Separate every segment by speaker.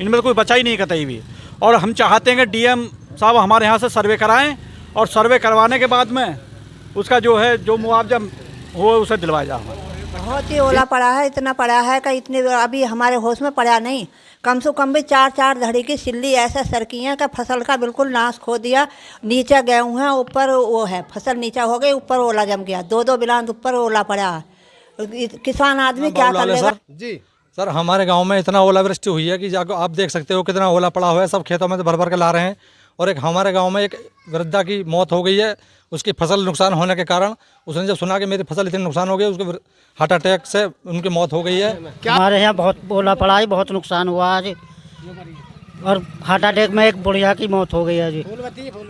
Speaker 1: इनमें तो कोई बचा ही नहीं कतई भी। और हम चाहते हैं कि डीएम साहब हमारे यहाँ से सर्वे कराएं और सर्वे करवाने के बाद में उसका जो है जो मुआवजा हो उसे दिलवाया जाए।
Speaker 2: बहुत ही ओला पड़ा है, इतना पड़ा है कि इतने अभी हमारे होश में पड़ा नहीं। कम से कम भी 4-4 धड़ी की सिल्ली ऐसा सरकी है कि फसल का बिल्कुल नाश खो दिया। नीचे गेहूँ है, ऊपर वो है, फसल नीचा हो गई, ऊपर ओला जम गया, 2-2 बिलांत ऊपर ओला पड़ा है। किसान आदमी क्या कर लेगा।
Speaker 3: जी सर, हमारे गांव में इतना ओलावृष्टि हुई है कि जाकर आप देख सकते हो कितना ओला पड़ा हुआ है। सब खेतों में से भर भर के ला रहे हैं। और एक हमारे गांव में एक वृद्धा की मौत हो गई है। उसकी फसल नुकसान होने के कारण उसने जब सुना कि मेरी फसल इतनी नुकसान हो गई, उसके हार्ट अटैक से उनकी मौत हो गई है।
Speaker 4: हमारे यहाँ बहुत ओला पड़ा है, बहुत नुकसान हुआ आज। और हार्ट अटैक में एक बुढ़िया की मौत हो गई है जी।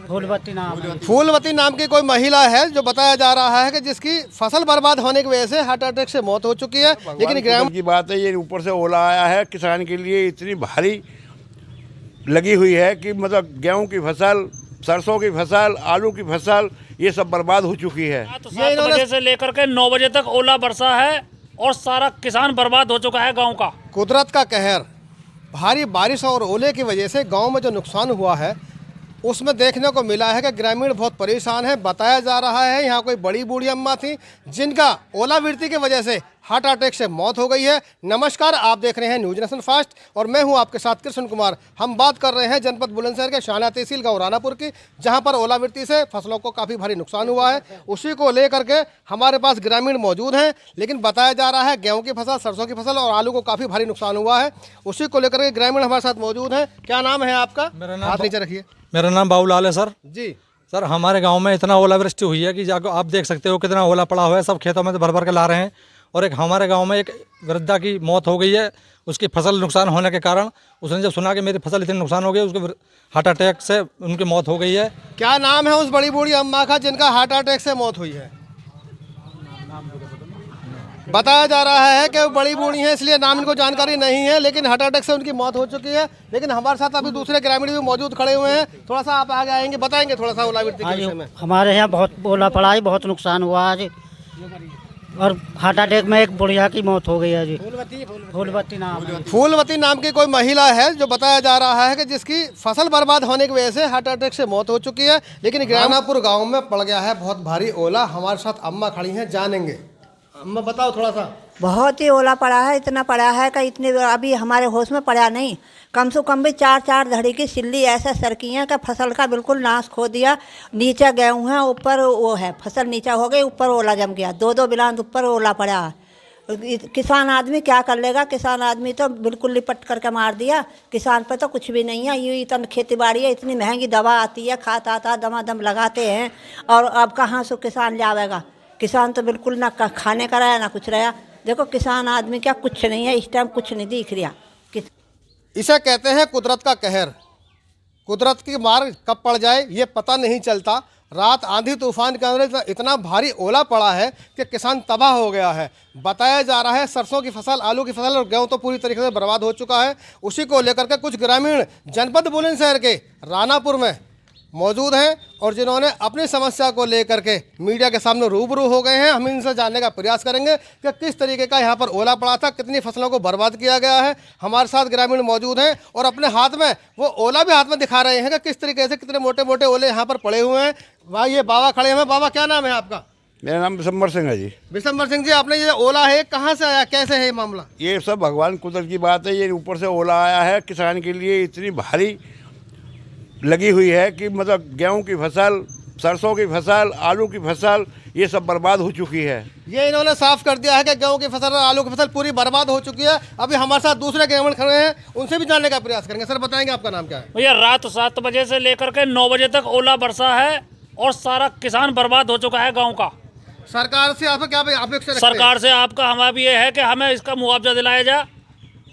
Speaker 4: फूलवती नाम है।
Speaker 3: फूलवती नाम की कोई महिला है जो बताया जा रहा है कि जिसकी फसल बर्बाद होने की वजह से हार्ट अटैक से मौत हो चुकी है। लेकिन ग्रामीण
Speaker 5: की बात है, ये ऊपर से ओला आया है, किसान के लिए इतनी भारी लगी हुई है कि मतलब गेहूं की फसल, सरसों की फसल, आलू की फसल, ये सब बर्बाद हो चुकी है।
Speaker 6: 7 बजे से लेकर के 9 बजे तक ओला बरसा है और सारा किसान बर्बाद हो चुका है गांव का।
Speaker 3: कुदरत का कहर, भारी बारिश और ओले की वजह से गांव में जो नुकसान हुआ है उसमें देखने को मिला है कि ग्रामीण बहुत परेशान है। बताया जा रहा है यहाँ कोई बड़ी बूढ़ी अम्मा थी जिनका ओलावृष्टि की वजह से हार्ट अटैक से मौत हो गई है। नमस्कार, आप देख रहे हैं न्यूज नेशन फास्ट और मैं हूं आपके साथ कृष्ण कुमार। हम बात कर रहे हैं जनपद बुलंदशहर के शाहना तहसील गाँव रानापुर की, जहां पर ओलावृष्टि से फसलों को काफ़ी भारी नुकसान हुआ है। उसी को लेकर के हमारे पास ग्रामीण मौजूद हैं। लेकिन बताया जा रहा है गेहूँ की फसल, सरसों की फसल और आलू को काफ़ी भारी नुकसान हुआ है। उसी को लेकर के ग्रामीण हमारे साथ मौजूद हैं। क्या नाम है आपका?
Speaker 1: मेरा
Speaker 3: हाथ नीचे रखिए।
Speaker 1: मेरा नाम बाबूलाल है सर।
Speaker 3: जी
Speaker 1: सर, हमारे गांव में इतना ओलावृष्टि हुई है कि जाकर आप देख सकते हो कितना ओला पड़ा हुआ है। सब खेतों में से भर भर के ला रहे हैं। और एक हमारे गांव में एक वृद्धा की मौत हो गई है। उसकी फसल नुकसान होने के कारण उसने जब सुना कि मेरी फसल इतनी नुकसान हो गई, उसके हार्ट अटैक से उनकी मौत हो गई है।
Speaker 3: क्या नाम है उस बड़ी बूढ़ी अम्मा का जिनका हार्ट अटैक से मौत हुई है? बताया जा रहा है कि वो बड़ी बूढ़ी है, इसलिए नाम इनको जानकारी नहीं है, लेकिन हार्ट अटैक से उनकी मौत हो चुकी है। लेकिन हमारे साथ अभी दूसरे ग्रामीण भी मौजूद खड़े हुए हैं। थोड़ा सा आप आगे आएंगे, बताएंगे थोड़ा सा ओलावृष्टि के विषय में।
Speaker 4: हमारे यहाँ बहुत ओला पड़ा है, बहुत नुकसान हुआ आज। और हार्ट अटैक में एक बुढ़िया की मौत हो गई है जी। फूलवती नाम है।
Speaker 3: फूलवती नाम की कोई महिला है जो बताया जा रहा है कि जिसकी फसल बर्बाद होने की वजह से हार्ट अटैक से मौत हो चुकी है। लेकिन रानापुर गाँव में पड़ गया है बहुत भारी ओला। हमारे साथ अम्मा खड़ी हैं, जानेंगे। अम्मा बताओ थोड़ा सा।
Speaker 2: बहुत ही ओला पड़ा है, इतना पड़ा है कि इतने अभी हमारे होश में पड़ा नहीं। कम से कम भी 4-4 धड़ी की सिल्ली ऐसा सरकी है कि फसल का बिल्कुल नाश खो दिया। नीचे गेहूँ है, ऊपर वो है, फसल नीचा हो गई, ऊपर ओला जम गया, 2-2 बिलांत ऊपर ओला पड़ा है। किसान आदमी क्या कर लेगा। किसान आदमी तो बिल्कुल लिपट करके मार दिया। किसान पर तो कुछ भी नहीं है। ये इतना खेती बाड़ी है, इतनी महंगी दवा आती है, खाद आता दमादम लगाते हैं, और अब कहाँ से किसान जावेगा। किसान तो बिल्कुल ना खाने का रहा ना कुछ रहा। देखो किसान आदमी क्या कुछ नहीं है, इस टाइम कुछ नहीं दिख रहा।
Speaker 3: इसे कहते हैं कुदरत का कहर। कुदरत की मार कब पड़ जाए ये पता नहीं चलता। रात आंधी तूफान के अंदर इतना भारी ओला पड़ा है कि किसान तबाह हो गया है। बताया जा रहा है सरसों की फसल, आलू की फसल और गेहूं तो पूरी तरीके से बर्बाद हो चुका है। उसी को लेकर के कुछ ग्रामीण जनपद बुलंदशहर के रानापुर में मौजूद हैं और जिन्होंने अपनी समस्या को लेकर के मीडिया के सामने रूबरू हो गए हैं। हम इनसे जानने का प्रयास करेंगे कि किस तरीके का यहाँ पर ओला पड़ा था, कितनी फसलों को बर्बाद किया गया है। हमारे साथ ग्रामीण मौजूद हैं और अपने हाथ में वो ओला भी हाथ में दिखा रहे हैं कि किस तरीके से कितने मोटे मोटे ओले यहाँ पर पड़े हुए हैं। भाई ये बाबा खड़े हैं। बाबा क्या नाम है आपका?
Speaker 5: मेरा नाम बिशंबर सिंह है जी।
Speaker 3: बिशंबर सिंह जी, आपने ये ओला है कहाँ से आया, कैसे है ये मामला?
Speaker 5: ये सब भगवान कुदरत की बात है। ये ऊपर से ओला आया है, किसान के लिए इतनी भारी लगी हुई है कि मतलब गेहूं की फसल, सरसों की फसल, आलू की फसल, ये सब बर्बाद हो चुकी है।
Speaker 3: ये इन्होंने साफ कर दिया है कि गेहूं की फसल और आलू की फसल पूरी बर्बाद हो चुकी है। अभी हमारे साथ दूसरे ग्रामीण खड़े हैं, उनसे भी जानने का प्रयास करेंगे। सर बताएंगे आपका नाम क्या है?
Speaker 6: भैया रात 7 बजे से लेकर के 9 बजे तक ओला बरसा है और सारा किसान बर्बाद हो चुका है गाँव का।
Speaker 3: सरकार से आप क्या अपेक्षा रखते हैं?
Speaker 6: सरकार से आपका हमारा भी ये है कि हमें इसका मुआवजा दिलाया जाए,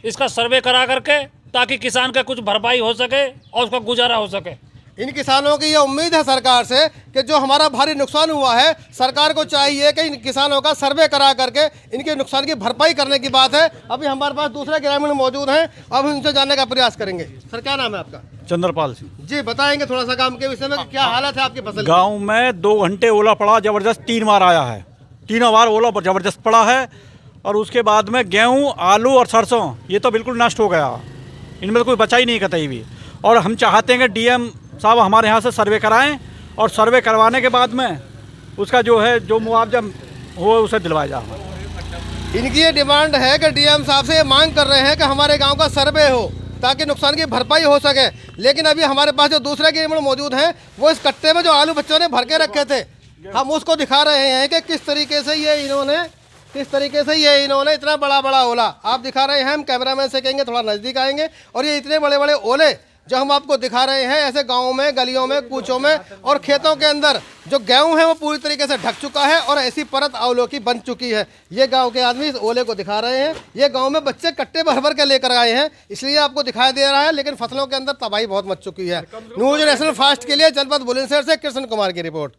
Speaker 6: इसका सर्वे करा करके, ताकि किसान का कुछ भरपाई हो सके और उसका गुजारा हो सके।
Speaker 3: इन किसानों की ये उम्मीद है सरकार से कि जो हमारा भारी नुकसान हुआ है, सरकार को चाहिए कि इन किसानों का सर्वे करा करके इनके नुकसान की भरपाई करने की बात है। अभी हमारे पास दूसरे ग्रामीण मौजूद हैं, अब उनसे जानने का प्रयास करेंगे। सर क्या नाम है आपका?
Speaker 1: चंद्रपाल सिंह
Speaker 3: जी बताएंगे थोड़ा सा काम के विषय में, क्या हालत है आपकी फसल की?
Speaker 1: गांव में 2 घंटे ओला पड़ा जबरदस्त, 3 बार आया है, तीनों बार ओला जबरदस्त पड़ा है। और उसके बाद में गेहूं, आलू और सरसों ये तो बिल्कुल नष्ट हो गया।
Speaker 7: इनमें तो कोई बचा ही नहीं कतई भी। और हम चाहते हैं कि डीएम साहब हमारे यहाँ से सर्वे कराएं और सर्वे करवाने के बाद में उसका जो है जो मुआवजा हो उसे दिलवाया जाए।
Speaker 3: इनकी ये डिमांड है कि डीएम साहब से ये मांग कर रहे हैं कि हमारे गांव का सर्वे हो ताकि नुकसान की भरपाई हो सके। लेकिन अभी हमारे पास जो दूसरे कीमड़ मौजूद हैं वो इस कट्टे में जो आलू बच्चों ने भर के रखे थे, हम उसको दिखा रहे हैं कि किस तरीके से ये इन्होंने इतना बड़ा बड़ा ओला आप दिखा रहे हैं। हम कैमरामैन से कहेंगे थोड़ा नज़दीक आएंगे। और ये इतने बड़े बड़े ओले जो हम आपको दिखा रहे हैं ऐसे गाँवों में, गलियों में, कूचों में और खेतों के अंदर जो गेहूं है वो पूरी तरीके से ढक चुका है और ऐसी परत आंवलों की बन चुकी है। ये गांव के आदमी इस ओले को दिखा रहे हैं। ये गांव में बच्चे कट्टे भर भर के लेकर आए हैं इसलिए आपको दिखाई दे रहा है, लेकिन फसलों के अंदर तबाही बहुत मच चुकी है। न्यूज़ नेशनल फास्ट के लिए जनपद बुलंदशहर से कृष्ण कुमार की रिपोर्ट।